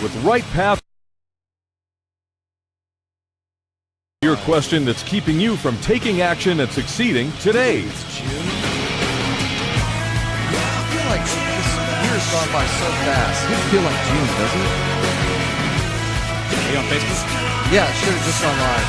with Right Path. Your question that's keeping you from taking action and succeeding today. It's June. Yeah, I feel like this year's gone by so fast. It doesn't feel like June, doesn't it? Are you on Facebook? Yeah, it should have just gone live.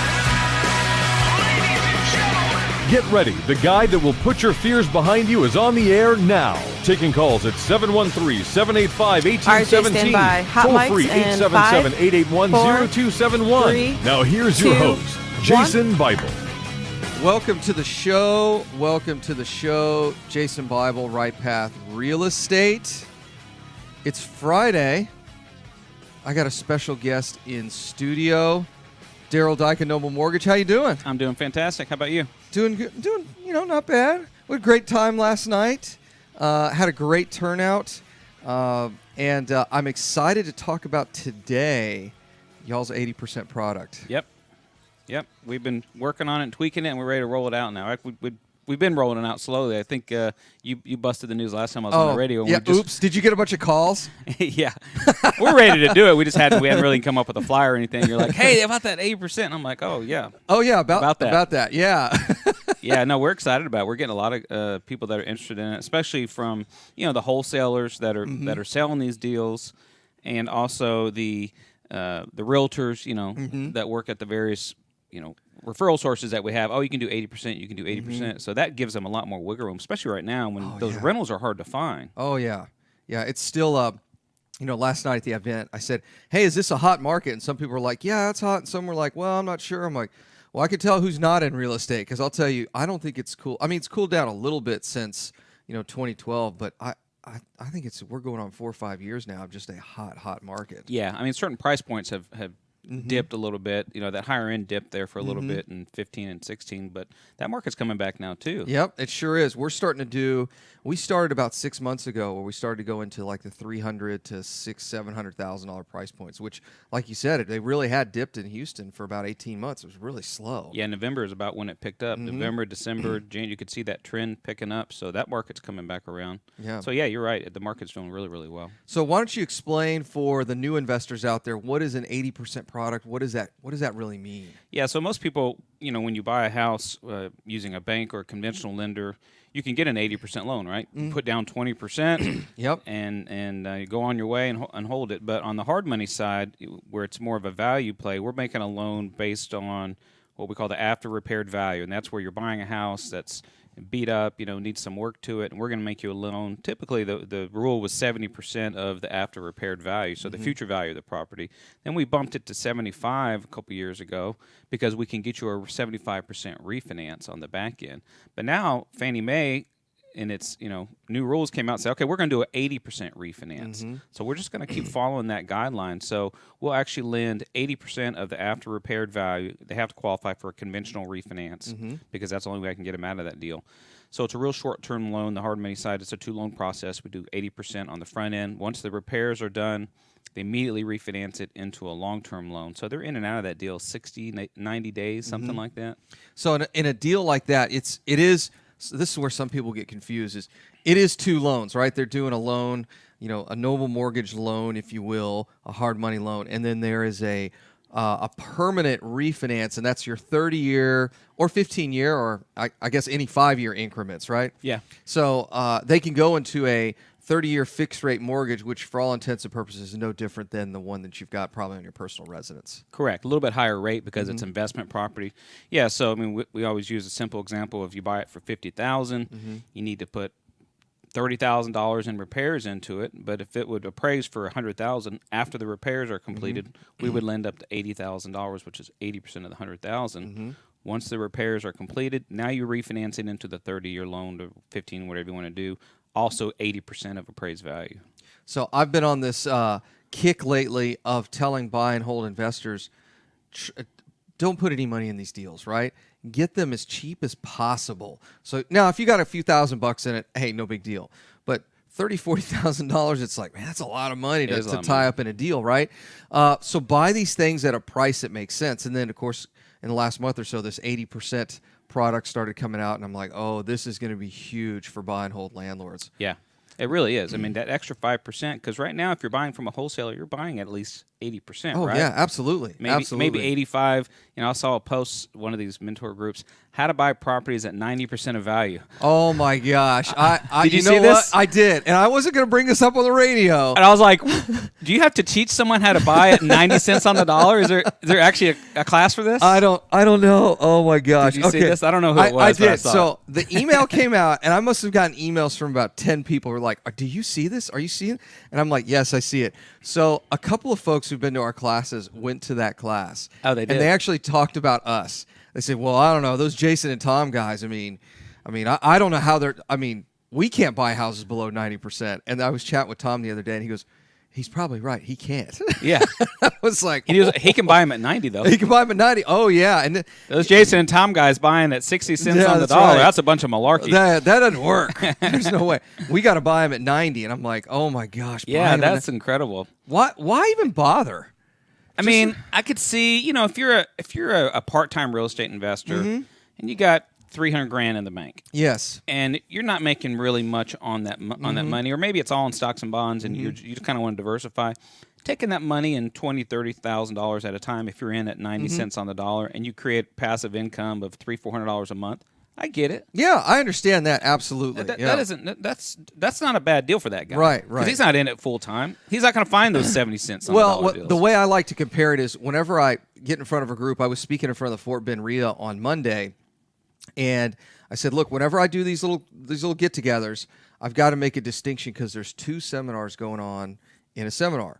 Get ready. The guy that will put your fears behind you is on the air now. Taking calls at 713-785-1817. Toll free 877-881-0271. Now here's your host, Jason Bible. Welcome to the show. Jason Bible, Right Path Real Estate. It's Friday. I got a special guest in studio, Darel, Daik, Noble Mortgage. How you doing? I'm doing fantastic. How about you? Doing good. Not bad. We had a great time last night. Had a great turnout. And I'm excited to talk about today y'all's 80% product. Yep. We've been working on it and tweaking it, and we're ready to roll it out now. We've been rolling it out slowly. I think you busted the news last time I was on the radio. Yeah, oops. Did you get a bunch of calls? Yeah. We're ready to do it. We hadn't really come up with a flyer or anything. You're like, hey, about that 80%. And I'm like, oh, yeah. Oh, yeah, about that. Yeah. Yeah, no, we're excited about it. We're getting a lot of people that are interested in it, especially from, the wholesalers that are selling these deals, and also the realtors, that work at the various, referral sources that we have. Oh, you can do 80%, you can do 80%. So that gives them a lot more wiggle room, especially right now when those rentals are hard to find. Oh, yeah. Yeah, it's still, last night at the event, I said, hey, is this a hot market? And some people were like, yeah, it's hot. And some were like, well, I'm not sure. I'm like, well, I can tell who's not in real estate, because I'll tell you, I don't think it's cool. I mean, it's cooled down a little bit since, 2012, but I think we're going on 4 or 5 years now of just a hot market. Yeah, I mean, certain price points have dipped a little bit. That higher end dipped there for a little bit in 15 and 16, but that market's coming back now too. Yep, it sure is. We're starting to we started about 6 months ago where we started to go into like the $300,000 to $700,000 price points, which, like you said, they really had dipped in Houston for about 18 months. It was really slow. Yeah, November is about when it picked up. November, December, January, you could see that trend picking up. So that market's coming back around. Yeah. So yeah, you're right. The market's doing really, really well. So why don't you explain for the new investors out there, what is an 80% product? What does that really mean? Yeah, so most people, when you buy a house using a bank or a conventional lender, you can get an 80% loan, right? You put down 20%. Yep. And you go on your way and hold it. But on the hard money side, where it's more of a value play, we're making a loan based on what we call the after repaired value, and that's where you're buying a house that's beat up, needs some work to it, and we're going to make you a loan. Typically, the rule was 70% of the after repaired value, so the future value of the property. Then we bumped it to 75 a couple years ago because we can get you a 75% refinance on the back end. But now Fannie Mae, in its new rules, came out and said, okay, we're going to do an 80% refinance. So we're just going to keep following that guideline. So we'll actually lend 80% of the after repaired value. They have to qualify for a conventional refinance because that's the only way I can get them out of that deal. So it's a real short-term loan. The hard money side, it's a 2-loan process. We do 80% on the front end. Once the repairs are done, they immediately refinance it into a long-term loan. So they're in and out of that deal 60, 90 days, something like that. So in a deal like that, it is. So this is where some people get confused. It is 2 loans, right? They're doing a loan, a Noble Mortgage loan, if you will, a hard money loan, and then there is a permanent refinance, and that's your 30-year or 15-year, or I guess any 5-year increments, right? Yeah. So they can go into a 30-year fixed-rate mortgage, which for all intents and purposes is no different than the one that you've got probably on your personal residence. Correct. A little bit higher rate because it's investment property. Yeah, so, I mean, we always use a simple example. If you buy it for $50,000, you need to put $30,000 in repairs into it. But if it would appraise for $100,000 after the repairs are completed, we would lend up to $80,000, which is 80% of the $100,000. Once the repairs are completed, now you refinance it into the 30-year loan to 15, whatever you want to do. Also 80% of appraised value. So I've been on this kick lately of telling buy and hold investors, don't put any money in these deals, right? Get them as cheap as possible. So now if you got a few $1,000 in it, hey, no big deal. But $30,000, $40,000, it's like, man, that's a lot of money to tie up in a deal, right? So buy these things at a price that makes sense. And then, of course, in the last month or so, this 80% product started coming out, and I'm like, oh, this is going to be huge for buy and hold landlords. Yeah. It really is. I mean, that extra 5%, because right now, if you're buying from a wholesaler, you're buying at least 80%, Oh right? yeah, absolutely, Maybe 85. I saw a post, one of these mentor groups, how to buy properties at 90% of value. Oh my gosh! Did you know see this? What? I did, and I wasn't going to bring this up on the radio. And I was like, do you have to teach someone how to buy at 90 cents on the dollar? Is there actually a class for this? I don't know. Oh my gosh! Did you see this? I don't know who it was. I but did. saw it. So the email came out, and I must have gotten emails from about 10 people who were like, "Do you see this? Are you seeing it?" And I'm like, "Yes, I see it." So a couple of folks who've been to our classes went to that class. Oh, they did. And they actually talked about us. They said, "Well, I don't know, those Jason and Tom guys. I mean, I don't know how they're. I mean, we can't buy houses below 90%." And I was chatting with Tom the other day, and he goes, "He's probably right. He can't." Yeah. I was like, He can buy them at 90, though. he can buy them at 90. Oh yeah, and Those Jason and Tom guys buying at 60 cents Yeah, on the that's dollar, right. that's a bunch of malarkey. that doesn't work. There's no way. We got to buy them at 90, and I'm like, oh my gosh. Yeah, buying 'em at that's incredible. why even bother? I mean, I could see, if you're a part-time real estate investor Mm-hmm. and you got $300,000 in the bank, Yes. and you're not making really much on that Mm-hmm. that money, or maybe it's all in stocks and bonds, and you just kind of want to diversify. Taking that money and $20,000-$30,000 at a time, if you're in at 90 Mm-hmm. cents on the dollar, and you create passive income of $300-$400 a month, I get it. Yeah, I understand that absolutely. Yeah. That's not a bad deal for that guy, Right, Because he's not in it full time. He's not going to find those 70 cents on the dollar deals. The way I like to compare it is whenever I get in front of a group, I was speaking in front of the Fort Bend RIA on Monday, and I said, look, whenever I do these little get-togethers, I've got to make a distinction because there's 2 seminars going on in a seminar.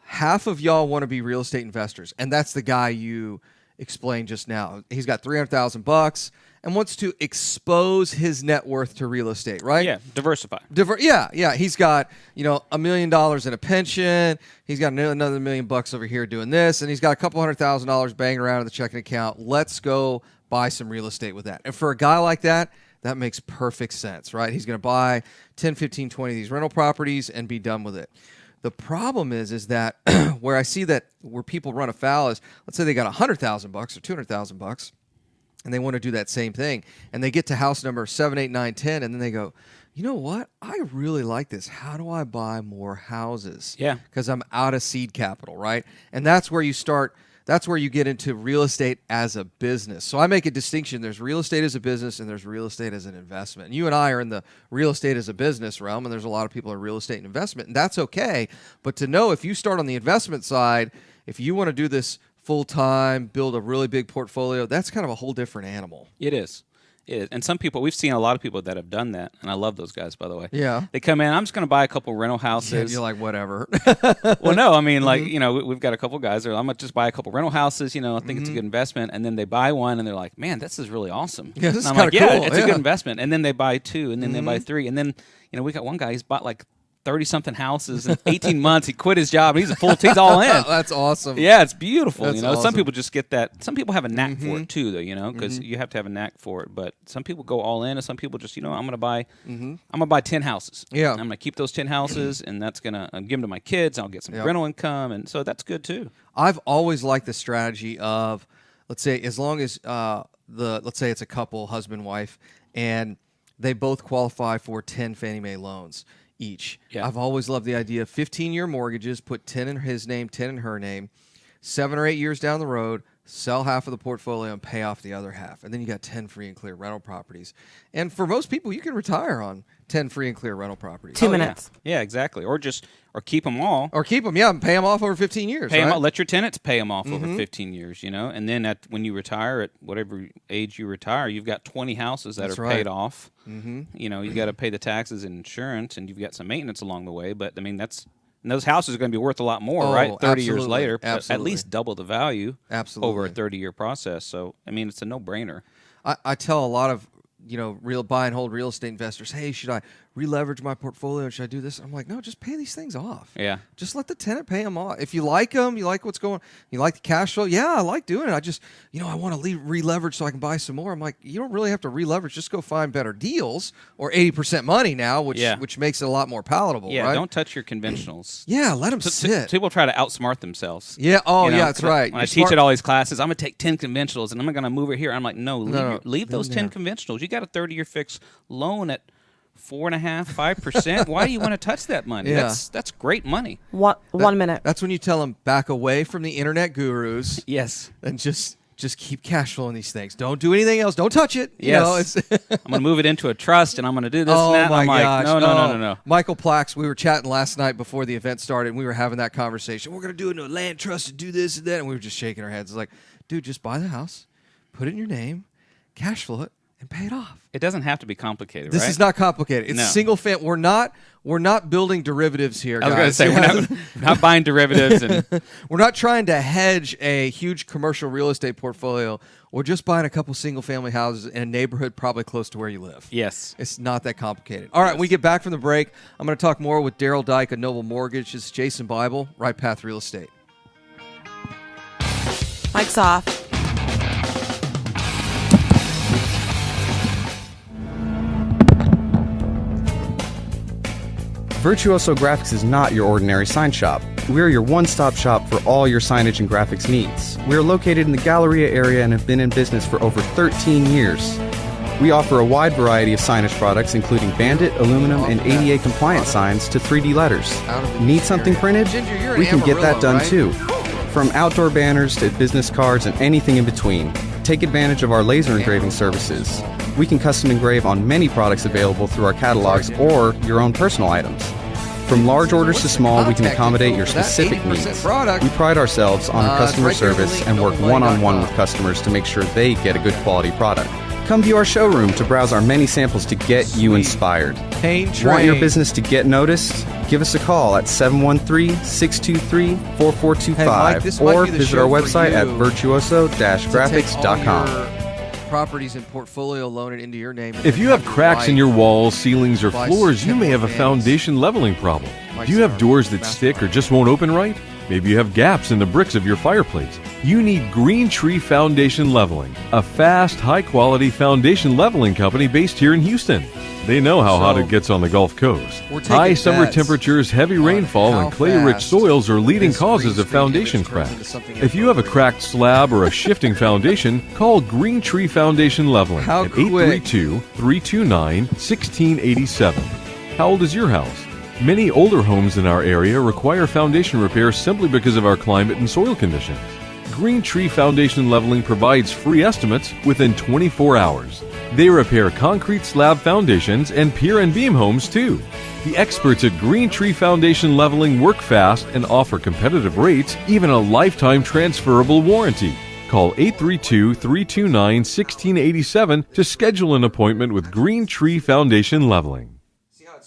Half of y'all want to be real estate investors, and that's the guy you explained just now. He's got $300,000 and wants to expose his net worth to real estate, right? Yeah, diversify. Yeah. He's got $1 million in a pension. He's got another $1 million over here doing this, and he's got a couple $100,000 banging around in the checking account. Let's go buy some real estate with that. And for a guy like that, that makes perfect sense, right? He's going to buy 10, 15, 20 of these rental properties and be done with it. The problem is that where I see that where people run afoul is, let's say they got $100,000 or $200,000, and they want to do that same thing, and they get to house number 7, 8, 9, 10, and then they go, you know what? I really like this. How do I buy more houses? Yeah. Because I'm out of seed capital, right? And that's where you start. That's where you get into real estate as a business. So I make a distinction. There's real estate as a business and there's real estate as an investment. And you and I are in the real estate as a business realm, and there's a lot of people in real estate and investment, and that's okay. But to know if you start on the investment side, if you want to do this full-time, build a really big portfolio, that's kind of a whole different animal. It is. And some people, we've seen a lot of people that have done that, and I love those guys, by the way. Yeah. They come in, I'm just going to buy a couple rental houses. Yeah, you're like, whatever. Well, no, I mean, like, we've got a couple guys there. I'm going to just buy a couple rental houses, I think it's a good investment. And then they buy one, and they're like, man, this is really awesome. Yeah, this and is I'm like, kinda yeah, cool, it's a yeah. good investment. And then they buy 2, and then they buy 3. And then, we got one guy, he's bought like 30-something houses in 18 months. He quit his job. He's all in. That's awesome. Yeah, it's beautiful. That's Some awesome. people just get that. Some people have a knack for it too, though. Because you have to have a knack for it. But some people go all in, and some people just, I'm gonna buy 10 houses. Yeah. I'm gonna keep those 10 houses, and that's gonna give them to my kids. I'll get some rental income, and so that's good too. I've always liked the strategy of, let's say, as long as let's say it's a couple, husband, wife, and they both qualify for 10 Fannie Mae loans each. Yeah. I've always loved the idea of 15-year mortgages, put 10 in his name, 10 in her name, 7 or 8 years down the road, sell half of the portfolio and pay off the other half. And then you got 10 free and clear rental properties. And for most people, you can retire on 10 free and clear rental properties. 2 minutes. Yeah, exactly. Or keep them all. Or keep them, and pay them off over 15 years. Pay 'em right? off, let your tenants pay them off over 15 years, and then when you retire, at whatever age you retire, you've got 20 houses that That's are right. paid off. You got to pay the taxes and insurance, and you've got some maintenance along the way. But I mean, those houses are going to be worth a lot more, Oh, right? 30 years absolutely. later, but at Absolutely. least double the value Absolutely. over a 30-year process. So I mean, it's a no-brainer. I tell a lot of real buy and hold real estate investors, hey, should I re-leverage my portfolio? Should I do this? I'm like, no, just pay these things off. Yeah. Just let the tenant pay them off. If you like them, you like what's going, you like the cash flow. Yeah, I like doing it. I just, I want to re-leverage so I can buy some more. I'm like, you don't really have to re-leverage. Just go find better deals or 80% money now, which makes it a lot more palatable. Yeah, right? don't touch your conventionals. Yeah, let them sit. People try to outsmart themselves. Yeah. Oh, yeah, that's right. When I teach at all these classes, I'm going to take 10 conventionals and I'm going to move it here. I'm like, no, leave those 10 there. conventionals. You got a 30-year fixed loan at 4.5%, 5%. Why do you want to touch that money? Yeah. That's great money. One minute. That's when you tell them back away from the internet gurus. Yes. And just keep cash flowing these things. Don't do anything else. Don't touch it. You Yes. know, it's I'm going to move it into a trust, and I'm going to do this and that. Oh my I'm like, gosh! no. Michael Plax, we were chatting last night before the event started, and we were having that conversation. We're going to do it in a land trust and do this and that, and we were just shaking our heads. It's like, dude, just buy the house, put it in your name, cash flow it, and pay it off. It doesn't have to be complicated, This right? is not complicated. It's No. single family. We're not building derivatives here, I was going to guys. say, we're not buying derivatives. And We're not trying to hedge a huge commercial real estate portfolio. We're just buying a couple single family houses in a neighborhood probably close to where you live. yes. It's not that complicated. All right, when we get back from the break, I'm going to talk more with Darel Daik of Noble Mortgage. This is Jason Bible, Right Path Real Estate. Mike's off. Virtuoso Graphics is not your ordinary sign shop. We are your one-stop shop for all your signage and graphics needs. We are located in the Galleria area and have been in business for over 13 years. We offer a wide variety of signage products, including Bandit, aluminum, and ADA compliant signs to 3D letters. Need something printed? Ginger, you're an We can get that Amarillo, done right? too. From outdoor banners to business cards and anything in between. Take advantage of our laser engraving services. We can custom engrave on many products available through our catalogs or your own personal items. From large orders to small, we can accommodate your specific needs. We pride ourselves on our customer service and work one-on-one with customers to make sure they get a good quality product. Come view our showroom to browse our many samples to get you inspired. Pain Train. Want your business to get noticed? Give us a call at 713-623-4425 Hey, Mike, this might or be the visit show our for website at you virtuoso-graphics.com. to take all your properties and portfolio loan it into your name. If you have cracks in your walls, ceilings, or floors, you may have a foundation leveling problem. Do you have doors that stick or just won't open right? Maybe you have gaps in the bricks of your fireplace. You need Green Tree Foundation Leveling, a fast, high-quality foundation leveling company based here in Houston. They know how hot it gets on the Gulf Coast. We're taking High summer bets temperatures, heavy on rainfall, how and clay-rich fast soils are leading this causes green of screen foundation image turns cracks. into something If you have a appropriate. cracked slab or a shifting foundation, call Green Tree Foundation Leveling How at quick? 832-329-1687. How old is your house? Many older homes in our area require foundation repair simply because of our climate and soil conditions. Green Tree Foundation Leveling provides free estimates within 24 hours. They repair concrete slab foundations and pier and beam homes too. The experts at Green Tree Foundation Leveling work fast and offer competitive rates, even a lifetime transferable warranty. Call 832-329-1687 to schedule an appointment with Green Tree Foundation Leveling.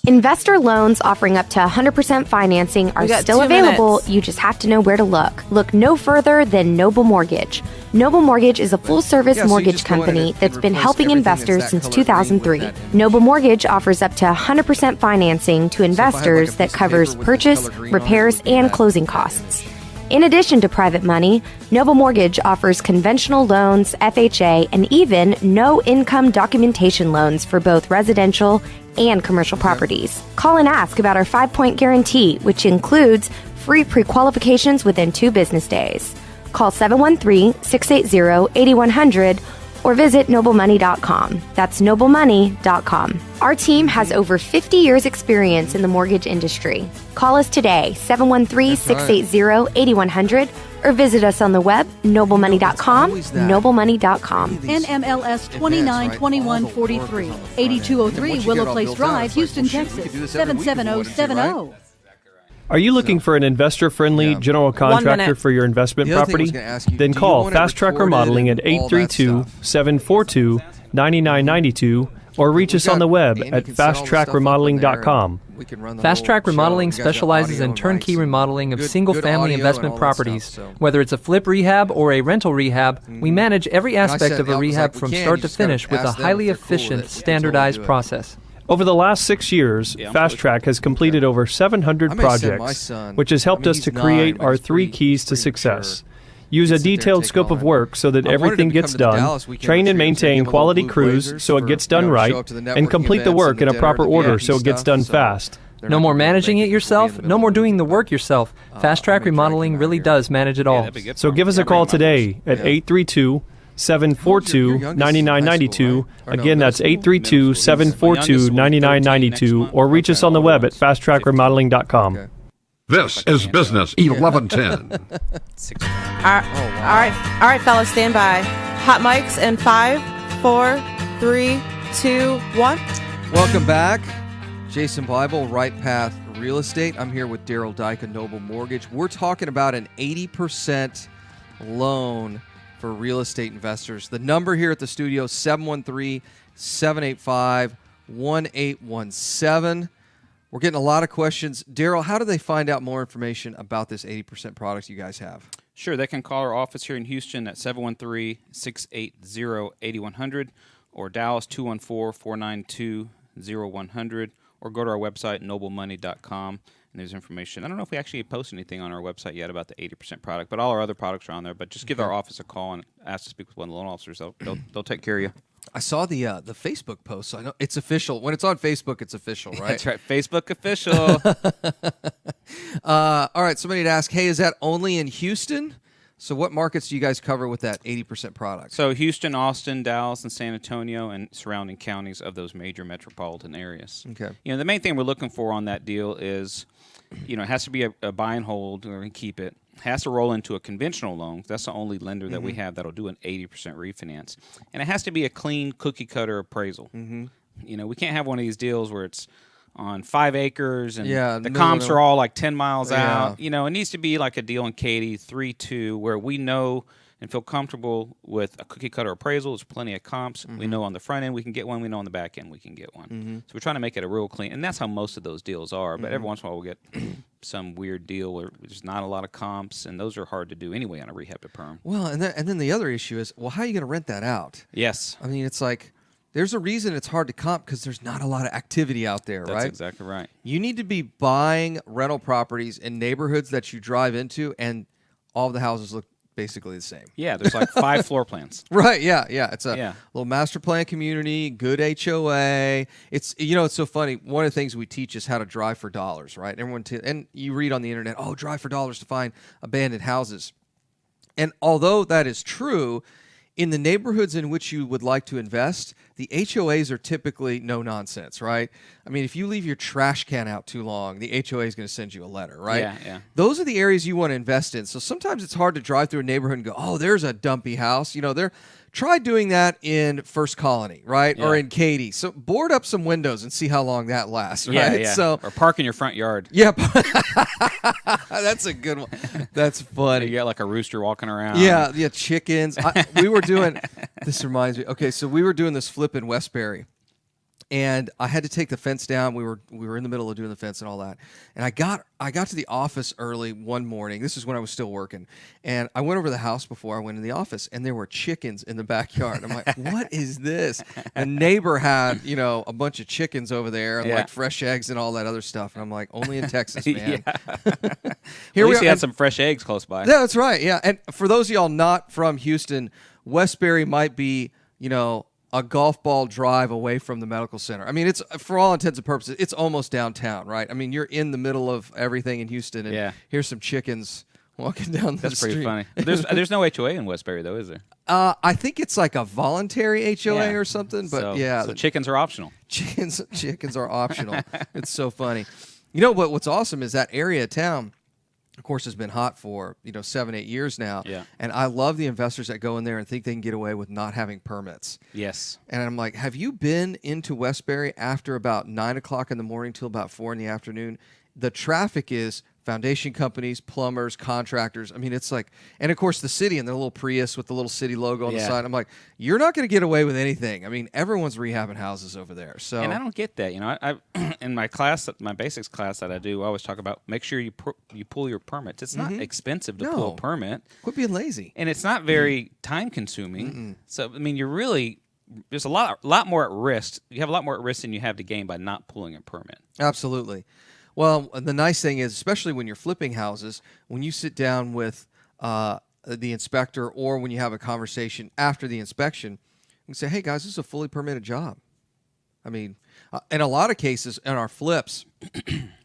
Investor loans offering up to 100% financing are We got still 2 available. minutes. You just have to know where to look. Look no further than Noble Mortgage. Noble Mortgage is a full-service Yeah, so you mortgage just go in company and that's been replace helping everything that's investors that since color green 2003. with that. Noble Mortgage offers up to 100% financing to like, a investors piece that of covers paper with the purchase, color green on it, repairs, would be and that. closing costs. In addition to private money, Noble Mortgage offers conventional loans, FHA, and even no-income documentation loans for both residential and commercial properties. Call and ask about our 5-point guarantee, which includes free pre-qualifications within 2 business days. Call 713-680-8100 or visit noblemoney.com. That's noblemoney.com. Our team has over 50 years experience in the mortgage industry. Call us today, 713-680-8100, or visit us on the web, noblemoney.com, always that. noblemoney.com. NMLS 292143, 8203 Willow Place Drive, Houston, Texas, 77070. Are you looking for an investor-friendly Yeah. general contractor minute. for your investment The other thing I was property? gonna ask you, Then do you call want it Fast Track recorded Remodeling at and all that stuff? 832-742-9992 or reach us on the web at fasttrackremodeling.com. Fast Track Remodeling specializes in turnkey remodeling of single-family investment properties. Whether it's a flip rehab or a rental rehab, we manage every aspect of a rehab from start to finish with a highly efficient, standardized process. Over the last 6 years, Fast Track has completed over 700 I may send my projects, son. which has helped I mean, us to he's create 9, but our he's 3 pretty- keys to pretty success. mature. Use a Sit there and detailed take scope all of that. work so that I wanted everything him to gets come to the done, Dallas weekend train with and me. I was gonna maintain give him a quality little blue crews blazers so it for, gets done show right, up to the and networking complete the events work and in the a dinner proper and the order VIP so it gets stuff, done so fast. they're No not more gonna be managing making it yourself, me in the no more middle of doing the the work yourself. Fast Track I'm gonna try to Remodeling come out really here. does manage it all. that'd be good So for give us them. a call Yeah, today at Yeah. 832-742-9992. Again, that's 832-742-9992. Or reach us on the web at fasttrackremodeling.com. Okay. This is Business 1110. All right, fellas, stand by. Hot mics in 5, 4, 3, 2, 1. Welcome back. Jason Bible, Right Path Real Estate. I'm here with Darel Daik of Noble Mortgage. We're talking about an 80% loan for real estate investors. The number here at the studio, 713-785-1817. We're getting a lot of questions. Darel, how do they find out more information about this 80% product you guys have? Sure, they can call our office here in Houston at 713-680-8100 or Dallas 214-492-0100 or go to our website, noblemoney.com, and there's information. I don't know if we actually post anything on our website yet about the 80% product, but all our other products are on there. But just give our office a call and ask to speak with one of the loan officers. They'll take care of you. I saw the Facebook post, so I know it's official. When it's on Facebook, it's official, right? That's right, Facebook official. All right, somebody had asked, hey, is that only in Houston? So what markets do you guys cover with that 80% product? So Houston, Austin, Dallas, and San Antonio, and surrounding counties of those major metropolitan areas. Okay. The main thing we're looking for on that deal is, it has to be a buy and hold or keep it. Has to roll into a conventional loan. That's the only lender that we have that'll do an 80% refinance. And it has to be a clean cookie cutter appraisal. We can't have one of these deals where it's on 5 acres and the comps are all like 10 miles out. It needs to be like a deal in Katy, 3-2, where we know and feel comfortable with a cookie cutter appraisal. There's plenty of comps. We know on the front end we can get one. We know on the back end we can get one. So we're trying to make it a real clean, and that's how most of those deals are. But every once in a while we'll get some weird deal where there's not a lot of comps, and those are hard to do anyway on a rehab to perm. Well, and then the other issue is, well, how are you going to rent that out? Yes. I mean, it's like there's a reason it's hard to comp because there's not a lot of activity out there, right? That's exactly right. You need to be buying rental properties in neighborhoods that you drive into, and all of the houses look basically the same. Yeah, there's like 5 floor plans. Right, yeah. It's a little master plan community, good HOA. It's it's so funny. One of the things we teach is how to drive for dollars, right? And you read on the internet, drive for dollars to find abandoned houses. And although that is true, in the neighborhoods in which you would like to invest, the HOAs are typically no nonsense, right? I mean, if you leave your trash can out too long, the HOA is going to send you a letter, right? Yeah. Those are the areas you want to invest in. So sometimes it's hard to drive through a neighborhood and go, oh, there's a dumpy house. Try doing that in First Colony, right? Yeah. Or in Katy. So board up some windows and see how long that lasts, right? Yeah. So, or park in your front yard. Yeah. That's a good one. That's funny. You got like a rooster walking around. Yeah, chickens. We were doing, this reminds me, okay, so we were doing this flip in Westbury. And I had to take the fence down. We were in the middle of doing the fence and all that. And I got to the office early one morning. This is when I was still working. And I went over to the house before I went in the office, and there were chickens in the backyard. I'm like, what is this? A neighbor had, a bunch of chickens over there and like fresh eggs and all that other stuff. And I'm like, only in Texas, man. Here we had some fresh eggs close by. Yeah, that's right. Yeah. And for those of y'all not from Houston, Westbury might be, a golf ball drive away from the medical center. I mean, it's, for all intents and purposes, it's almost downtown, right? I mean, you're in the middle of everything in Houston, and here's some chickens walking down the street. That's pretty funny. There's no HOA in Westbury, though, is there? I think it's like a voluntary HOA or something, but so chickens are optional. Chickens are optional. It's so funny. What's awesome is that area of town, of course, has been hot for 7-8 years now. Yeah. And I love the investors that go in there and think they can get away with not having permits. Yes. And I'm like, have you been into Westbury after about 9 o'clock in the morning till about 4 in the afternoon? The traffic is foundation companies, plumbers, contractors. I mean, it's like, and of course the city and the little Prius with the little city logo on the side. I'm like, you're not going to get away with anything. I mean, everyone's rehabbing houses over there. So, and I don't get that. I in my class, my basics class that I do, I always talk about make sure you pull your permits. It's not expensive to pull a permit. Quit being lazy. And it's not very time consuming. So I mean, there's a lot more at risk. You have a lot more at risk than you have to gain by not pulling a permit. Absolutely. Well, the nice thing is, especially when you're flipping houses, when you sit down with the inspector or when you have a conversation after the inspection, you can say, hey, guys, this is a fully permitted job. I mean, in a lot of cases, in our flips,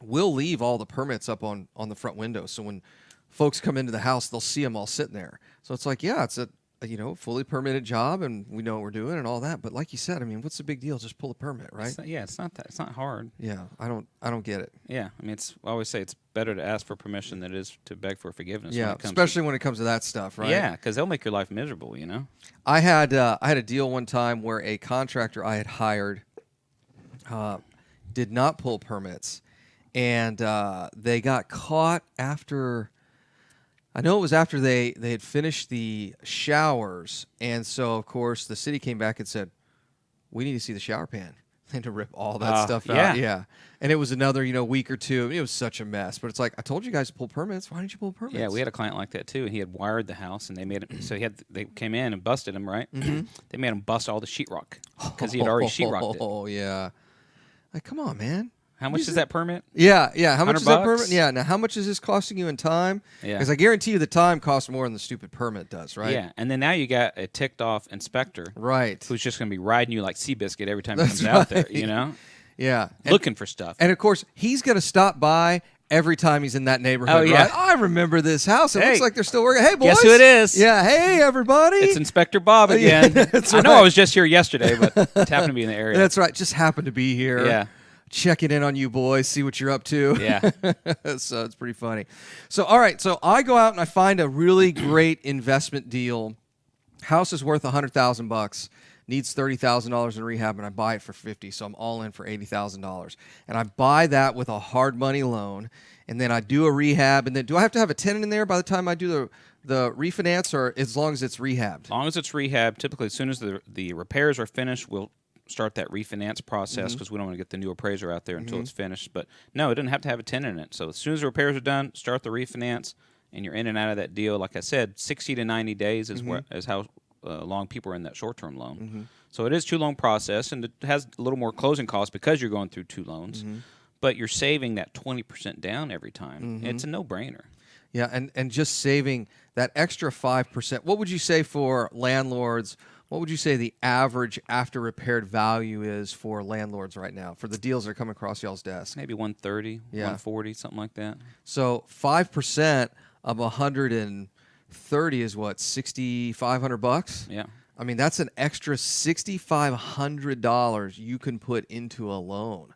we'll leave all the permits up on the front window. So when folks come into the house, they'll see them all sitting there. So it's like, it's a fully permitted job, and we know what we're doing and all that. But like you said, I mean, what's the big deal? Just pull a permit, right? It's not hard. Yeah, I don't get it. Yeah, I mean, I always say it's better to ask for permission than it is to beg for forgiveness. Yeah, especially when it comes to that stuff, right? Yeah, because they'll make your life miserable, I had a deal one time where a contractor I had hired did not pull permits, and they got caught after. I know it was after they had finished the showers, and so of course the city came back and said, "We need to see the shower pan." And to rip all that stuff out. Yeah. And it was another, week or two. It was such a mess. But it's like, I told you guys to pull permits. Why didn't you pull permits? Yeah, we had a client like that too. He had wired the house, and they made it. So they came in and busted him, right? Mm-hmm. They made him bust all the sheetrock because he had already sheetrocked it. Oh yeah. Like, come on, man. How much is that permit? Yeah. How much is that $100? permit? Yeah. Now, how much is this costing you in time? Yeah. Because I guarantee you the time costs more than the stupid permit does, right? Yeah. And then now you got a ticked off inspector, right? Who's just going to be riding you like Seabiscuit every time he comes out there, Yeah. Looking for stuff. And of course, he's going to stop by every time he's in that neighborhood. Oh, yeah. Right? I remember this house. It looks like they're still working. Hey, boys. Guess who it is? Yeah. Hey, everybody. It's Inspector Bob again. I know I was just here yesterday, but it happened to be in the area. That's right. Just happened to be here. Yeah. Checking in on you boys, see what you're up to. Yeah. So it's pretty funny. So, all right. So I go out and I find a really great investment deal. House is worth $100,000. Needs $30,000 in rehab, and I buy it for $50,000, so I'm all in for $80,000. And I buy that with a hard money loan, and then I do a rehab. And then, do I have to have a tenant in there by the time I do the refinance, or as long as it's rehabbed? As long as it's rehabbed, typically as soon as the repairs are finished, we'll start that refinance process because we don't want to get the new appraiser out there until it's finished. But no, it doesn't have to have a tenant in it. So as soon as the repairs are done, start the refinance, and you're in and out of that deal. Like I said, 60 to 90 days is how long people are in that short-term loan. So it is a 2-loan process, and it has a little more closing costs because you're going through 2 loans. But you're saving that 20% down every time. It's a no-brainer. Yeah, and just saving that extra 5%. What would you say for landlords? What would you say the average after repaired value is for landlords right now for the deals that are coming across y'all's desk? Maybe 130, 140, something like that. So 5% of 130 is what, $6,500? Yeah. I mean, that's an extra $6,500 you can put into a loan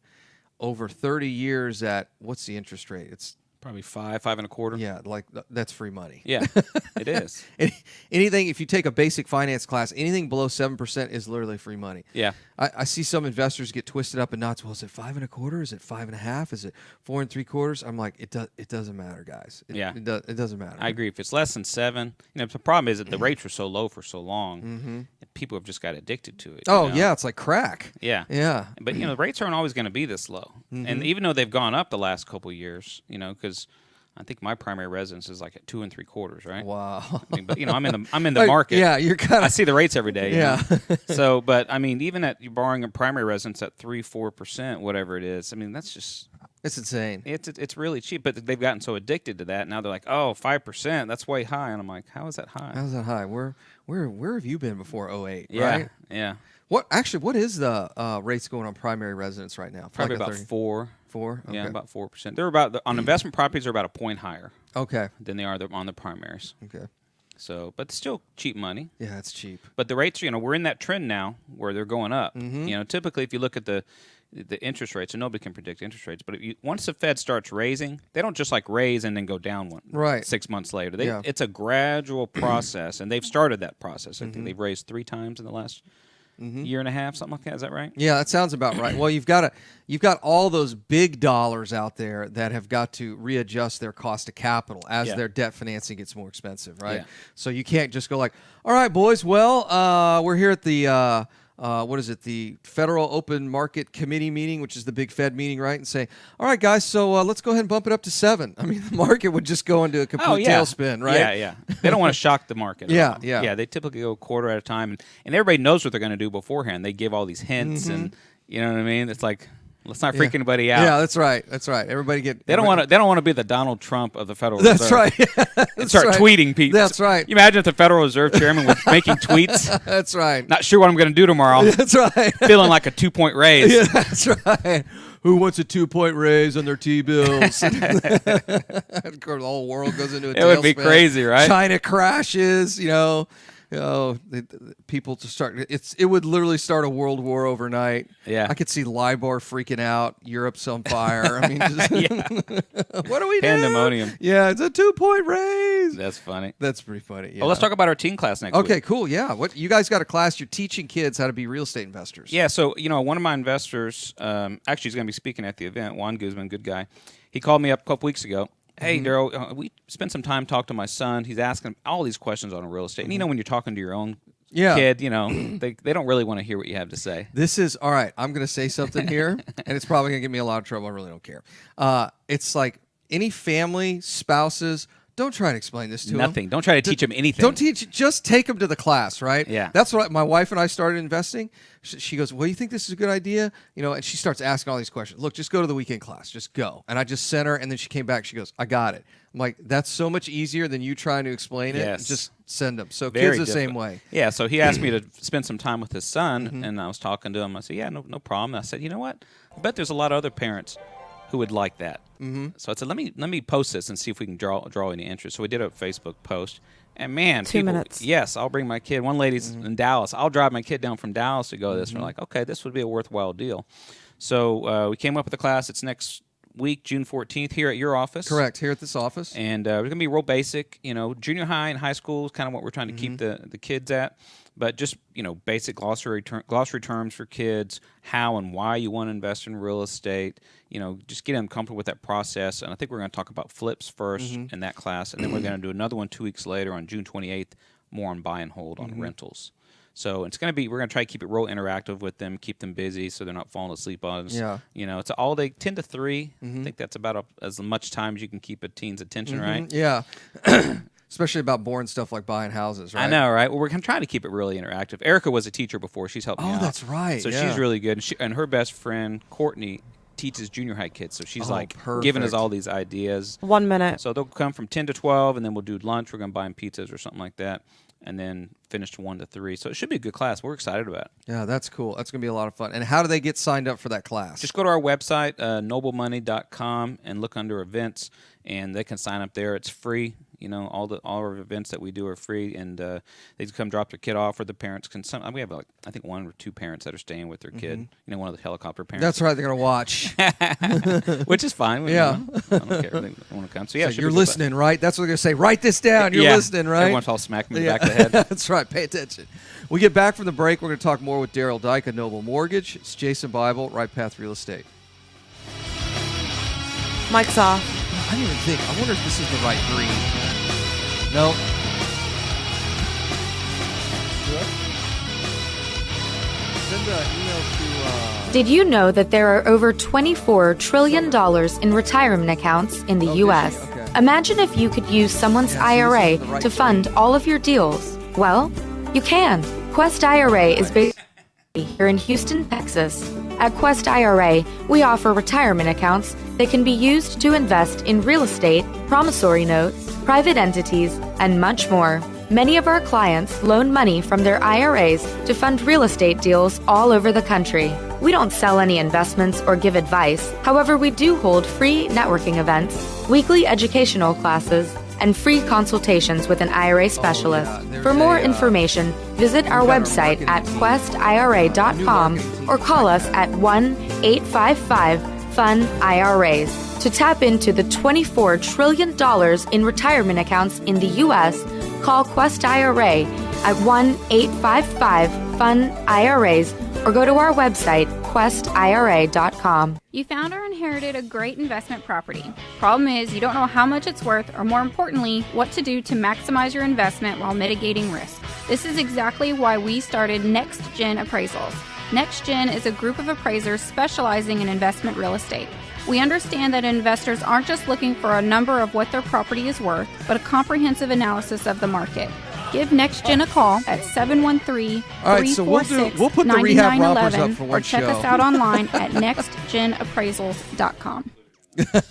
over 30 years at, what's the interest rate? It's probably 5.25. Yeah, like that's free money. Yeah, it is. Anything, if you take a basic finance class, anything below 7% is literally free money. Yeah. I see some investors get twisted up in knots. Well, is it 5.25? Is it 5.5? Is it 4 3/4? I'm like, it doesn't matter, guys. It doesn't matter. I agree. If it's less than 7, the problem is that the rates were so low for so long, and people have just got addicted to it. Yeah, it's like crack. Yeah. Yeah. But the rates aren't always going to be this low, and even though they've gone up the last couple of years, because I think my primary residence is like at 2 3/4, right? Wow. I mean, but I'm in the market. Yeah, you're kind of. I see the rates every day. Yeah. So, but I mean, even at you borrowing a primary residence at 3-4%, whatever it is, I mean, that's just. It's insane. It's really cheap, but they've gotten so addicted to that. Now they're like, 5%, that's way high, and I'm like, how is that high? How's that high? Where have you been before 08? Yeah. Right? Yeah. What is the rates going on primary residence right now? Probably like about 4. 4? Okay. Yeah, about 4%. They're about on investment properties. They're about a point higher. Okay. Than they are on the primaries. Okay. So, but still cheap money. Yeah, it's cheap. But the rates, we're in that trend now where they're going up. Typically, if you look at the interest rates, and nobody can predict interest rates, but once the Fed starts raising, they don't just like raise and then go down 6 months later. It's a gradual process, and they've started that process. I think they've raised 3 times in the last year and a half, something like that. Is that right? Yeah, that sounds about right. Well, you've got all those big dollars out there that have got to readjust their cost of capital as their debt financing gets more expensive, right? Yeah. So you can't just go like, all right, boys, well, we're here at the the Federal Open Market Committee meeting, which is the big Fed meeting, right? And say, all right, guys, so let's go ahead and bump it up to 7. I mean, the market would just go into a complete tailspin, right? Yeah. They don't want to shock the market. Yeah. They typically go a quarter at a time, and everybody knows what they're going to do beforehand. They give all these hints, and you know what I mean. It's like, let's not freak anybody out. Yeah, that's right. Everybody They don't want to be the Donald Trump of the Federal Reserve. That's right. And start tweeting people. That's right. You imagine if the Federal Reserve Chairman was making tweets. That's right. Not sure what I'm going to do tomorrow. That's right. Feeling like a 2-point raise. Yeah, that's right. Who wants a 2-point raise on their T-bills? Of course, the whole world goes into a tailspin. It would be crazy, right? China crashes, people to start. It would literally start a world war overnight. Yeah, I could see LIBOR freaking out. Europe's on fire. I mean, just what do we do? Pandemonium. Yeah, it's a 2-point raise. That's funny. That's pretty funny. Yeah. Well, let's talk about our teen class next week. Okay, cool. Yeah, what you guys got a class? You're teaching kids how to be real estate investors. Yeah, so one of my investors, actually, he's going to be speaking at the event. Juan Guzman, good guy. He called me up a couple weeks ago. Hey, Darel, we spent some time talking to my son. He's asking all these questions on real estate. And when you're talking to your own kid, they don't really want to hear what you have to say. This is, all right, I'm going to say something here, and it's probably going to get me a lot of trouble. I really don't care. It's like any family, spouses, don't try and explain this to them. Nothing. Don't try to teach them anything. Don't teach. Just take them to the class, right? Yeah. That's what my wife and I started investing. She goes, well, you think this is a good idea? And she starts asking all these questions. Look, just go to the weekend class. Just go. And I just sent her, and then she came back. She goes, I got it. I'm like, that's so much easier than you trying to explain it. Yes. Just send them. So Very kids the different. same way. Yeah, so he asked me to spend some time with his son, and I was talking to him. I said, yeah, no problem. And I said, you know what? I bet there's a lot of other parents who would like that. So I said, let me post this and see if we can draw any interest. So we did a Facebook post, and man, 2 minutes. Yes, I'll bring my kid. One lady's in Dallas. I'll drive my kid down from Dallas to go to this. And we're like, okay, this would be a worthwhile deal. So we came up with a class. It's next week, June 14th, here at your office. Correct, here at this office. And we're gonna be real basic. Junior high and high school is kind of what we're trying to keep the kids at. But just basic glossary terms for kids, how and why you want to invest in real estate. Just get them comfortable with that process. And I think we're going to talk about flips first in that class, and then we're going to do another one 2 weeks later on June 28th, more on buy and hold on rentals. So we're going to try to keep it real interactive with them, keep them busy so they're not falling asleep on us. Yeah. It's all day, 10 to 3. I think that's about as much time as you can keep a teen's attention, right? Yeah. Especially about boring stuff like buying houses, right? I know, right? Well, we're trying to keep it really interactive. Erica was a teacher before. She's helped me out. Oh, that's right. So she's really good. And her best friend, Courtney, teaches junior high kids. So she's giving us all these ideas. 1 minute. So they'll come from 10 to 12, and then we'll do lunch. We're going to buy them pizzas or something like that, and then finish to 1 to 3. So it should be a good class. We're excited about it. Yeah, that's cool. That's going to be a lot of fun. And how do they get signed up for that class? Just go to our website, noblemoney.com, and look under events, and they can sign up there. It's free. All our events that we do are free, and they come drop their kid off, or the parents can. We have I think 1 or 2 parents that are staying with their kid. One of the helicopter parents. That's right. They're gonna watch, which is fine. Yeah, I don't care. They want to come. So yeah, you're listening, right? That's what they're gonna say. Write this down. You're listening, right? Everyone's all smack me in the back of the head. That's right. Pay attention. We get back from the break. We're gonna talk more with Darel Daik of Noble Mortgage. It's Jason Bible, Right Path Real Estate. Mike's off. I didn't even think. I wonder if this is the right green. No. Send an email to. Did you know that there are over $24 trillion in retirement accounts in the U.S.? Okay. Imagine if you could use someone's IRA to fund all of your deals. Well, you can. Quest IRA is based here in Houston, Texas. At Quest IRA, we offer retirement accounts that can be used to invest in real estate, promissory notes, private entities, and much more. Many of our clients loan money from their IRAs to fund real estate deals all over the country. We don't sell any investments or give advice. However, we do hold free networking events, weekly educational classes, and free consultations with an IRA specialist. For more information, visit our website at questira.com or call us at 1-855-FUN-IRAs. To tap into the $24 trillion in retirement accounts in the U.S., call Quest IRA at 1-855-FUN-IRAs or go to our website, questira.com. You found or inherited a great investment property. Problem is, you don't know how much it's worth, or more importantly, what to do to maximize your investment while mitigating risk. This is exactly why we started Next Gen Appraisals. Next Gen is a group of appraisers specializing in investment real estate. We understand that investors aren't just looking for a number of what their property is worth, but a comprehensive analysis of the market. Give NextGen a call at 713-346-9911 or check us out online at nextgenappraisals.com.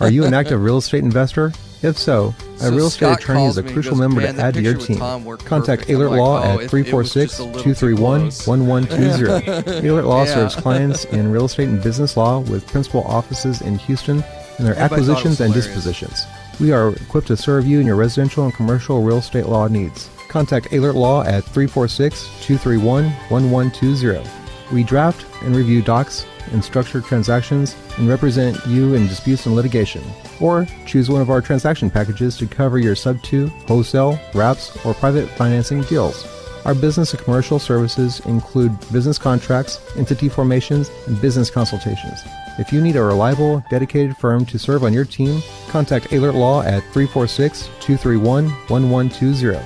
Are you an active real estate investor? If so, a real estate attorney is a crucial member to add to your team. Contact Ehlert Law at 346-231-1120. Ehlert Law serves clients in real estate and business law with principal offices in Houston and their acquisitions and dispositions. We are equipped to serve you in your residential and commercial real estate law needs. Contact Alert Law at 346-231-1120. We draft and review docs and structured transactions and represent you in disputes and litigation. Or choose one of our transaction packages to cover your sub-2, wholesale, wraps, or private financing deals. Our business and commercial services include business contracts, entity formations, and business consultations. If you need a reliable, dedicated firm to serve on your team, contact Alert Law at 346-231-1120.